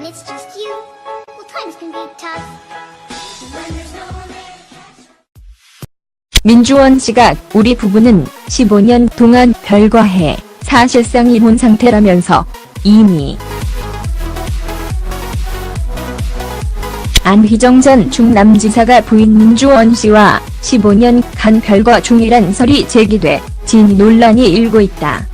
it's just you, well, times can be tough. When there's no one there. 민주원 씨가 우리 부부는 15년 동안 별거해 사실상 이혼 상태라면서 이미 안휘정 전 충남지사가 부인 민주원 씨와 15년간 별거 중이란 설이 제기돼 진 논란이 일고 있다.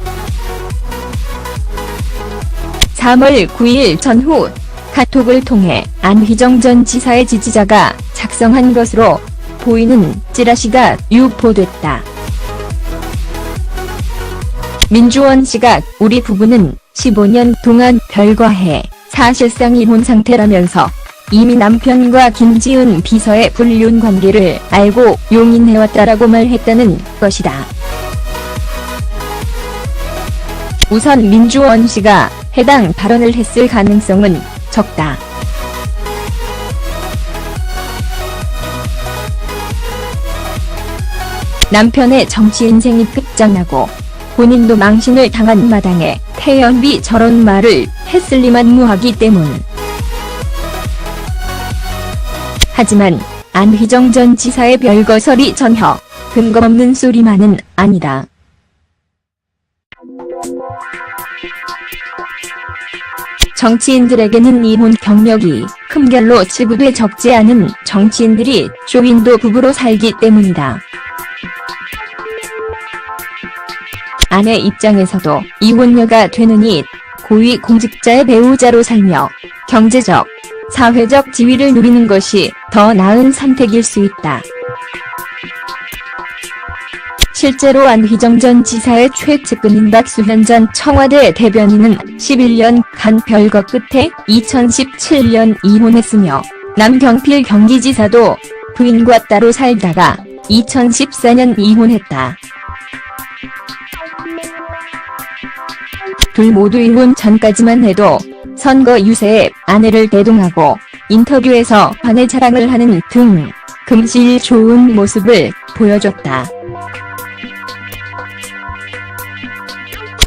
3월 9일 전후 카톡을 통해 안휘정 전 지사의 지지자가 작성한 것으로 보이는 찌라시가 유포됐다. 민주원 씨가 우리 부부는 15년 동안 별거해 사실상 이혼 상태라면서 이미 남편과 김지은 비서의 불륜 관계를 알고 용인해왔다라고 말했다는 것이다. 우선 민주원 씨가 해당 발언을 했을 가능성은 적다. 남편의 정치 인생이 끝장나고 본인도 망신을 당한 마당에 태연비 저런 말을 했을 리만 무하기 때문. 하지만 안휘정 전 지사의 별거설이 전혀 근거 없는 소리만은 아니다. 정치인들에게는 이혼 경력이 흠결로 치부돼 적지 않은 정치인들이 쇼윈도 부부로 살기 때문이다. 아내 입장에서도 이혼녀가 되느니 고위 공직자의 배우자로 살며 경제적, 사회적 지위를 누리는 것이 더 나은 선택일 수 있다. 실제로 안휘정 전 지사의 최측근인 박수현 전 청와대 대변인은 11년간 별거 끝에 2017년 이혼했으며 남경필 경기지사도 부인과 따로 살다가 2014년 이혼했다. 둘 모두 이혼 전까지만 해도 선거 유세에 아내를 대동하고 인터뷰에서 아내 자랑을 하는 등 금실 좋은 모습을 보여줬다.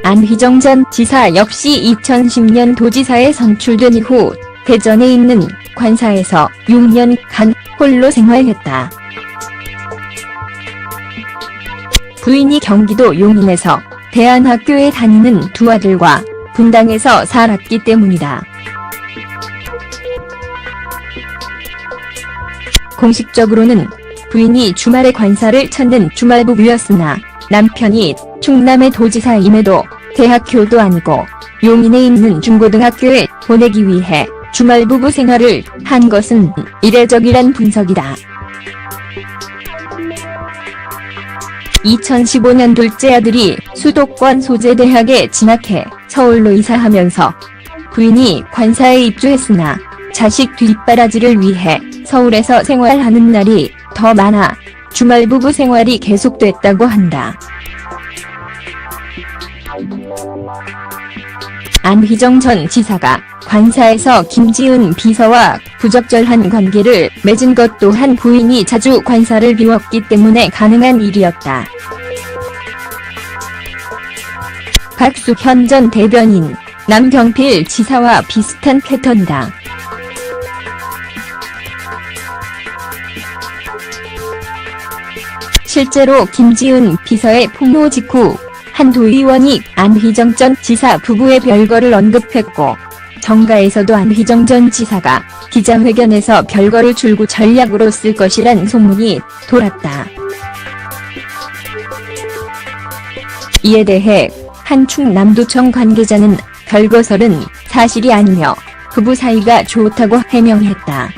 안휘정 전 지사 역시 2010년 도지사에 선출된 이후 대전에 있는 관사에서 6년간 홀로 생활했다. 부인이 경기도 용인에서 대안학교에 다니는 두 아들과 분당에서 살았기 때문이다. 공식적으로는 부인이 주말에 관사를 찾는 주말부부였으나 남편이 충남의 도지사임에도 대학교도 아니고 용인에 있는 중고등학교에 보내기 위해 주말부부 생활을 한 것은 이례적이란 분석이다. 2015년 둘째 아들이 수도권 소재대학에 진학해 서울로 이사하면서 부인이 관사에 입주했으나 자식 뒷바라지를 위해 서울에서 생활하는 날이 더 많아 주말부부 생활이 계속됐다고 한다. 안휘정 전 지사가 관사에서 김지은 비서와 부적절한 관계를 맺은 것 또한 부인이 자주 관사를 비웠기 때문에 가능한 일이었다. 박수현 전 대변인, 남경필 지사와 비슷한 패턴이다. 실제로 김지은 비서의 폭로 직후 한 도의원이 안휘정 전 지사 부부의 별거를 언급했고 정가에서도 안휘정 전 지사가 기자회견에서 별거를 줄구 전략으로 쓸 것이란 소문이 돌았다. 이에 대해 한 충남도청 관계자는 별거설은 사실이 아니며 부부 사이가 좋다고 해명했다.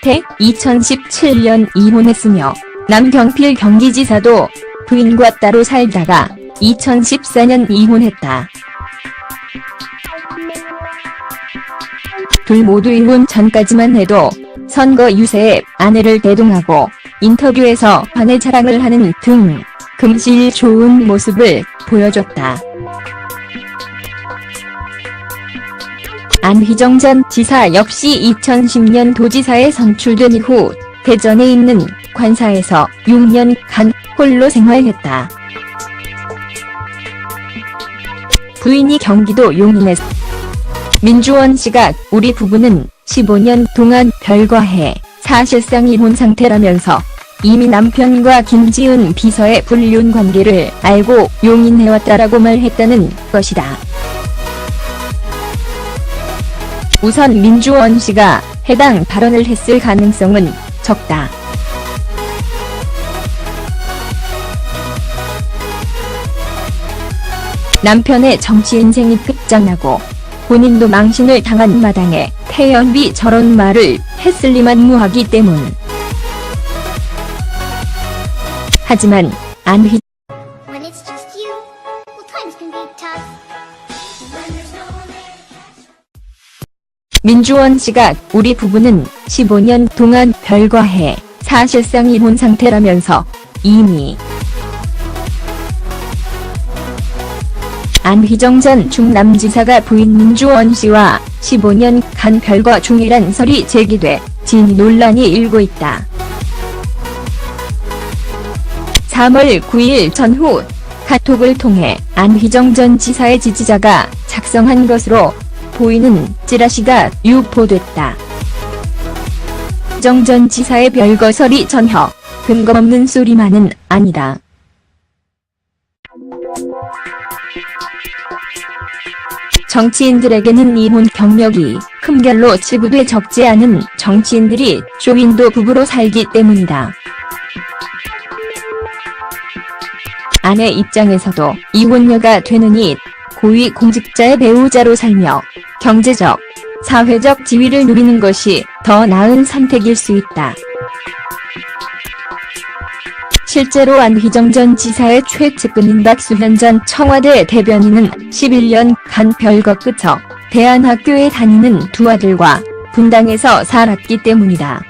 태 2017년 이혼했으며 남경필 경기지사도 부인과 따로 살다가 2014년 이혼했다. 둘 모두 이혼 전까지만 해도 선거 유세에 아내를 대동하고 인터뷰에서 아내 자랑을 하는 등 금실 좋은 모습을 보여줬다. 안휘정 전 지사 역시 2010년 도지사에 선출된 이후 대전에 있는 관사에서 6년간 홀로 생활했다. 부인이 경기도 용인에서 민주원 씨가 우리 부부는 15년 동안 별거해 사실상 이혼 상태라면서 이미 남편과 김지은 비서의 불륜 관계를 알고 용인해왔다라고 말했다는 것이다. 우선 민주원 씨가 해당 발언을 했을 가능성은 적다. 남편의 정치 인생이 끝장나고 본인도 망신을 당한 마당에 태연비 저런 말을 했을 리만 무하기 때문. 하지만 안휘 When it's just you, well, times can be tough. When there's no one there. 민주원 씨가 우리 부부는 15년 동안 별거해 사실상 이혼 상태라면서 이미 안휘정 전 충남지사가 부인 민주원 씨와 15년간 별거 중이란 설이 제기돼 진 논란이 일고 있다. 3월 9일 전후 카톡을 통해 안휘정 전 지사의 지지자가 작성한 것으로 보이는 찌라시가 유포됐다. 정 전 지사의 별거설이 전혀 근거 없는 소리만은 아니다. 정치인들에게는 이혼 경력이 흠결로 치부돼 적지 않은 정치인들이 쇼윈도 부부로 살기 때문이다. 아내 입장에서도 이혼녀가 되느니 고위 공직자의 배우자로 살며 경제적, 사회적 지위를 누리는 것이 더 나은 선택일 수 있다. 실제로 안휘정 전 지사의 최측근인 박수현 전 청와대 대변인은 11년간 별거 끝어 대안학교에 다니는 두 아들과 분당에서 살았기 때문이다.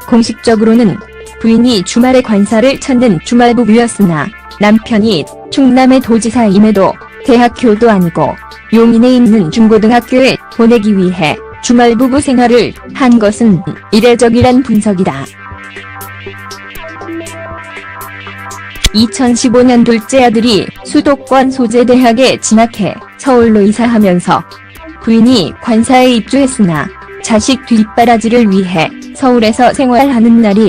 공식적으로는 부인이 주말에 관사를 찾는 주말부부였으나 남편이 충남의 도지사임에도 대학교도 아니고 용인에 있는 중고등학교에 보내기 위해 주말부부 생활을 한 것은 이례적이란 분석이다. 2015년 둘째 아들이 수도권 소재대학에 진학해 서울로 이사하면서 부인이 관사에 입주했으나 자식 뒷바라지를 위해 서울에서 생활하는 날이